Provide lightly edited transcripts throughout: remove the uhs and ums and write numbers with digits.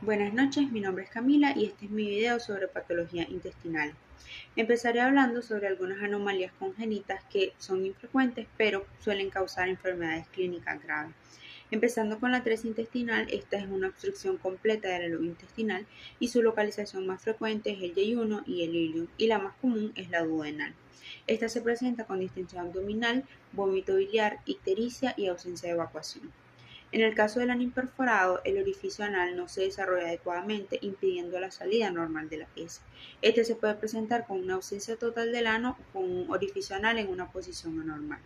Buenas noches, mi nombre es Camila y este es mi video sobre patología intestinal. Empezaré hablando sobre algunas anomalías congénitas que son infrecuentes pero suelen causar enfermedades clínicas graves. Empezando con la atresia intestinal, esta es una obstrucción completa de la lobe intestinal y su localización más frecuente es el yeyuno y el ilion, y la más común es la duodenal. Esta se presenta con distensión abdominal, vómito biliar, ictericia y ausencia de evacuación. En el caso del ano imperforado, el orificio anal no se desarrolla adecuadamente, impidiendo la salida normal de la heces. Este se puede presentar con una ausencia total del ano o con un orificio anal en una posición anormal.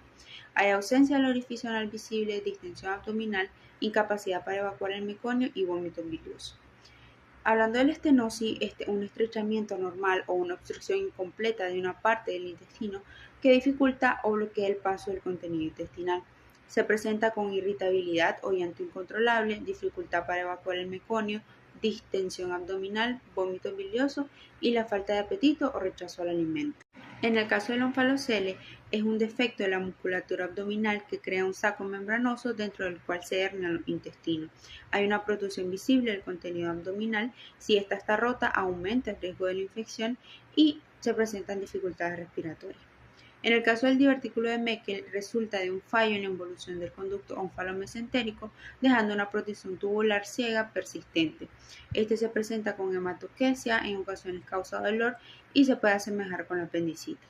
Hay ausencia del orificio anal visible, distensión abdominal, incapacidad para evacuar el meconio y vómito bilioso. Hablando de la estenosis, un estrechamiento anormal o una obstrucción incompleta de una parte del intestino que dificulta o bloquea el paso del contenido intestinal. Se presenta con irritabilidad o llanto incontrolable, dificultad para evacuar el meconio, distensión abdominal, vómito bilioso y la falta de apetito o rechazo al alimento. En el caso del onfalocele, es un defecto de la musculatura abdominal que crea un saco membranoso dentro del cual se hernian los intestinos. Hay una protrusión visible del contenido abdominal. Si esta está rota, aumenta el riesgo de la infección y se presentan dificultades respiratorias. En el caso del divertículo de Meckel, resulta de un fallo en la involución del conducto onfalomesentérico, dejando una protrusión tubular ciega persistente. Este se presenta con hematoquesia, en ocasiones causa dolor y se puede asemejar con la apendicitis.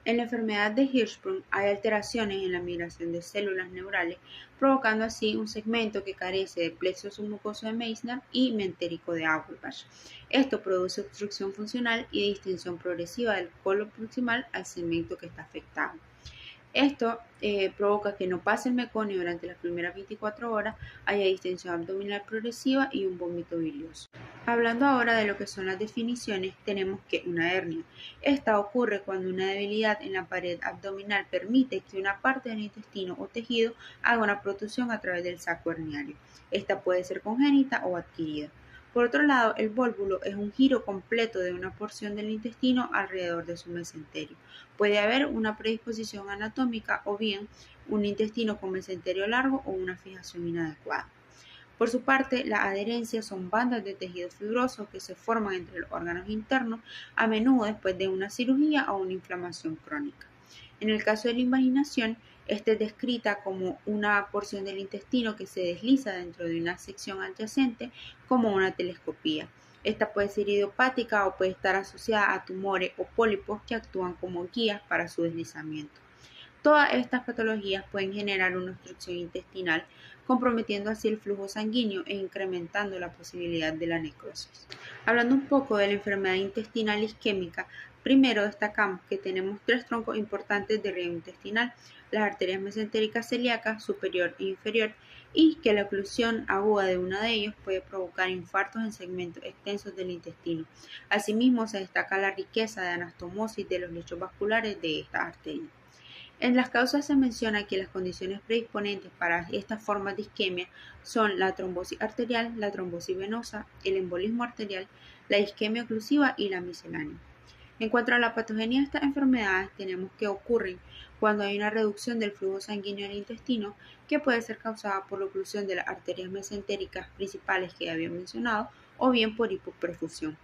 En la enfermedad de Hirschsprung hay alteraciones en la migración de células neurales, provocando así un segmento que carece de plexo submucoso de Meissner y mentérico de Auerbach. Esto produce obstrucción funcional y distensión progresiva del colon proximal al segmento que está afectado. Esto provoca que no pase el meconio durante las primeras 24 horas, haya distensión abdominal progresiva y un vómito bilioso. Hablando ahora de lo que son las definiciones, tenemos que una hernia. Esta ocurre cuando una debilidad en la pared abdominal permite que una parte del intestino o tejido haga una protrusión a través del saco herniario. Esta puede ser congénita o adquirida. Por otro lado, el vólvulo es un giro completo de una porción del intestino alrededor de su mesenterio. Puede haber una predisposición anatómica o bien un intestino con mesenterio largo o una fijación inadecuada. Por su parte, las adherencias son bandas de tejido fibroso que se forman entre los órganos internos, a menudo después de una cirugía o una inflamación crónica. En el caso de la invaginación, esta es descrita como una porción del intestino que se desliza dentro de una sección adyacente como una telescopía. Esta puede ser idiopática o puede estar asociada a tumores o pólipos que actúan como guías para su deslizamiento. Todas estas patologías pueden generar una obstrucción intestinal, comprometiendo así el flujo sanguíneo e incrementando la posibilidad de la necrosis. Hablando un poco de la enfermedad intestinal isquémica, primero destacamos que tenemos tres troncos importantes de riego intestinal: las arterias mesentéricas celíacas superior e inferior, y que la oclusión aguda de uno de ellos puede provocar infartos en segmentos extensos del intestino. Asimismo, se destaca la riqueza de anastomosis de los lechos vasculares de estas arterias. En las causas se menciona que las condiciones predisponentes para estas formas de isquemia son la trombosis arterial, la trombosis venosa, el embolismo arterial, la isquemia oclusiva y la miscelánea. En cuanto a la patogenia de estas enfermedades, tenemos que ocurren cuando hay una reducción del flujo sanguíneo del intestino, que puede ser causada por la oclusión de las arterias mesentéricas principales que ya había mencionado, o bien por hipoperfusión.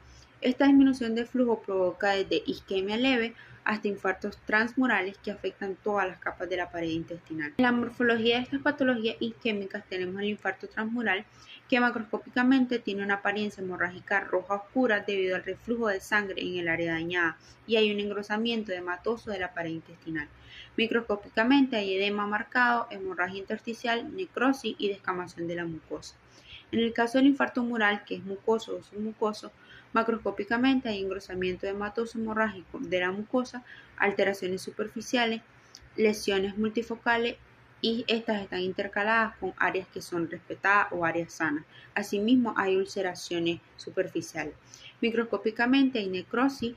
Esta disminución de flujo provoca desde isquemia leve hasta infartos transmurales que afectan todas las capas de la pared intestinal. En la morfología de estas patologías isquémicas tenemos el infarto transmural, que macroscópicamente tiene una apariencia hemorrágica roja oscura debido al reflujo de sangre en el área dañada, y hay un engrosamiento hematoso de la pared intestinal. Microscópicamente hay edema marcado, hemorragia intersticial, necrosis y descamación de la mucosa. En el caso del infarto mural, que es mucoso o submucoso, macroscópicamente hay engrosamiento hematoso hemorrágico de la mucosa, alteraciones superficiales, lesiones multifocales, y estas están intercaladas con áreas que son respetadas o áreas sanas. Asimismo, hay ulceraciones superficiales. Microscópicamente hay necrosis,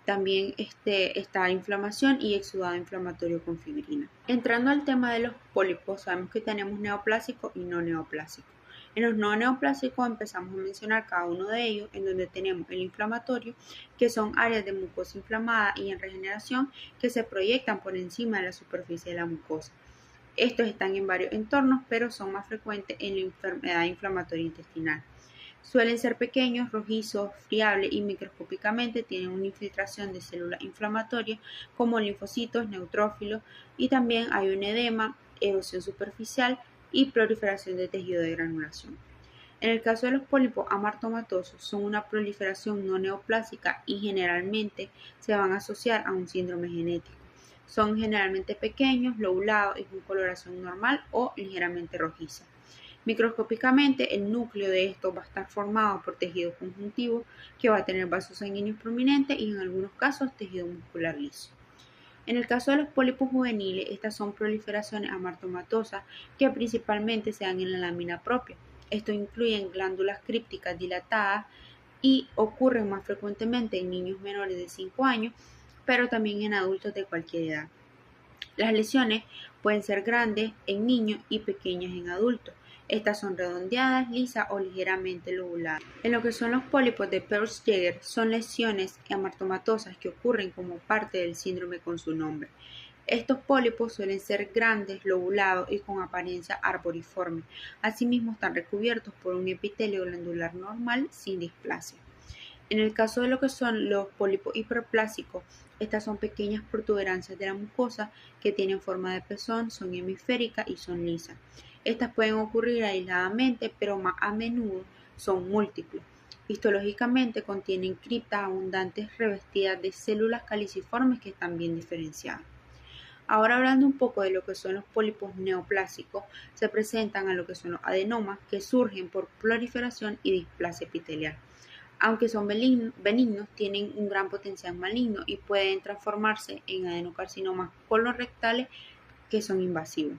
también está inflamación y exudado inflamatorio con fibrina. Entrando al tema de los pólipos, sabemos que tenemos neoplásicos y no neoplásicos. En los no neoplásicos empezamos a mencionar cada uno de ellos, en donde tenemos el inflamatorio, que son áreas de mucosa inflamada y en regeneración que se proyectan por encima de la superficie de la mucosa. Estos están en varios entornos, pero son más frecuentes en la enfermedad inflamatoria intestinal. Suelen ser pequeños, rojizos, friables y microscópicamente tienen una infiltración de células inflamatorias como linfocitos, neutrófilos y también hay un edema, erosión superficial y proliferación de tejido de granulación. En el caso de los pólipos amartomatosos son una proliferación no neoplásica y generalmente se van a asociar a un síndrome genético. Son generalmente pequeños, lobulados y con coloración normal o ligeramente rojiza. Microscópicamente, el núcleo de estos va a estar formado por tejido conjuntivo que va a tener vasos sanguíneos prominentes y en algunos casos tejido muscular liso. En el caso de los pólipos juveniles, estas son proliferaciones amartomatosas que principalmente se dan en la lámina propia. Esto incluye glándulas crípticas dilatadas y ocurren más frecuentemente en niños menores de 5 años, pero también en adultos de cualquier edad. Las lesiones pueden ser grandes en niños y pequeñas en adultos. Estas son redondeadas, lisas o ligeramente lobuladas. En lo que son los pólipos de Peutz-Jeghers, son lesiones amartomatosas que ocurren como parte del síndrome con su nombre. Estos pólipos suelen ser grandes, lobulados y con apariencia arboriforme. Asimismo, están recubiertos por un epitelio glandular normal sin displasia. En el caso de lo que son los pólipos hiperplásicos, estas son pequeñas protuberancias de la mucosa que tienen forma de pezón, son hemisféricas y son lisas. Estas pueden ocurrir aisladamente, pero más a menudo son múltiples. Histológicamente contienen criptas abundantes revestidas de células caliciformes que están bien diferenciadas. Ahora hablando un poco de lo que son los pólipos neoplásicos, se presentan a lo que son los adenomas que surgen por proliferación y displasia epitelial. Aunque son benignos, tienen un gran potencial maligno y pueden transformarse en adenocarcinomas colorectales que son invasivos.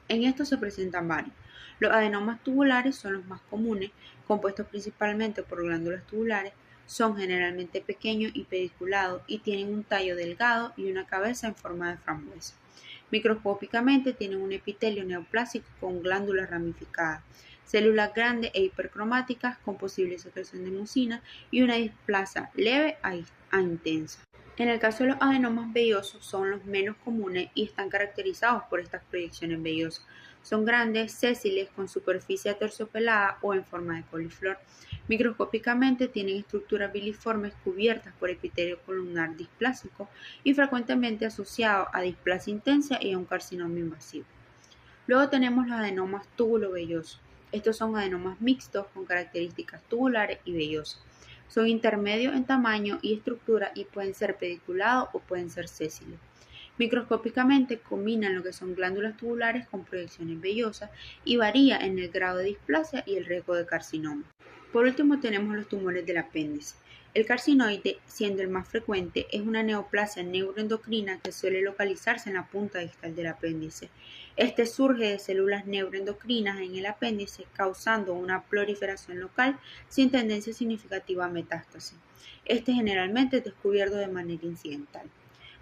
En estos se presentan varios. Los adenomas tubulares son los más comunes, compuestos principalmente por glándulas tubulares, son generalmente pequeños y pediculados y tienen un tallo delgado y una cabeza en forma de frambuesa. Microscópicamente tienen un epitelio neoplásico con glándulas ramificadas, células grandes e hipercromáticas con posible secreción de mucina y una displasia leve a intensa. En el caso de los adenomas vellosos son los menos comunes y están caracterizados por estas proyecciones vellosas. Son grandes, sésiles, con superficie aterciopelada o en forma de coliflor. Microscópicamente tienen estructuras biliformes cubiertas por epitelio columnar displásico y frecuentemente asociado a displasia intensa y a un carcinoma invasivo. Luego tenemos los adenomas tubulovellosos. Estos son adenomas mixtos con características tubulares y vellosas. Son intermedios en tamaño y estructura y pueden ser pediculados o pueden ser sésiles. Microscópicamente combinan lo que son glándulas tubulares con proyecciones vellosas y varía en el grado de displasia y el riesgo de carcinoma. Por último tenemos los tumores del apéndice. El carcinoide, siendo el más frecuente, es una neoplasia neuroendocrina que suele localizarse en la punta distal del apéndice. Este surge de células neuroendocrinas en el apéndice, causando una proliferación local sin tendencia significativa a metástasis. Este generalmente es descubierto de manera incidental.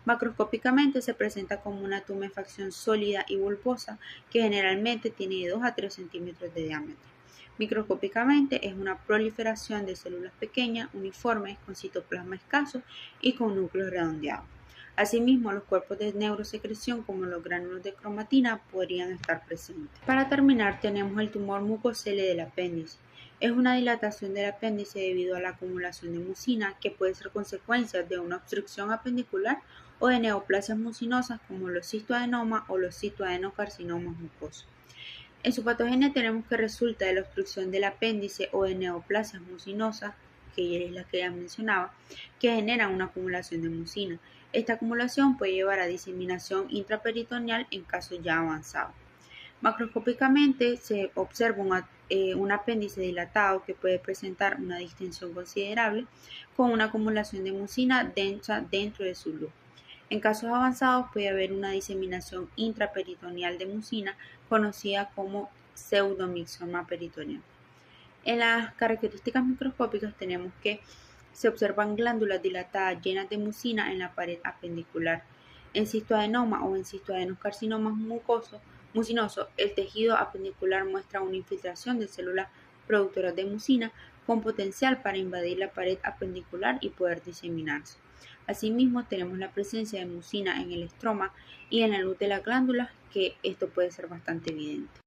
Macroscópicamente se presenta como una tumefacción sólida y bulbosa que generalmente tiene de 2 a 3 centímetros de diámetro. Microscópicamente es una proliferación de células pequeñas, uniformes, con citoplasma escaso y con núcleos redondeados. Asimismo, los cuerpos de neurosecreción como los gránulos de cromatina podrían estar presentes. Para terminar, tenemos el tumor mucocele del apéndice. Es una dilatación del apéndice debido a la acumulación de mucina que puede ser consecuencia de una obstrucción apendicular o de neoplasias mucinosas como los cistoadenomas o los citoadenocarcinomas mucosos. En su patogenia tenemos que resulta de la obstrucción del apéndice o de neoplasias mucinosas, que es la que ya mencionaba, que generan una acumulación de mucina. Esta acumulación puede llevar a diseminación intraperitoneal en casos ya avanzados. Macroscópicamente se observa un apéndice dilatado que puede presentar una distensión considerable con una acumulación de mucina densa dentro de su luz. En casos avanzados puede haber una diseminación intraperitoneal de mucina conocida como pseudomixoma peritoneal. En las características microscópicas tenemos que se observan glándulas dilatadas llenas de mucina en la pared apendicular. En cistoadenoma o en cistoadenocarcinomas mucinosos, el tejido apendicular muestra una infiltración de células productoras de mucina con potencial para invadir la pared apendicular y poder diseminarse. Asimismo, tenemos la presencia de mucina en el estroma y en la luz de las glándulas, que esto puede ser bastante evidente.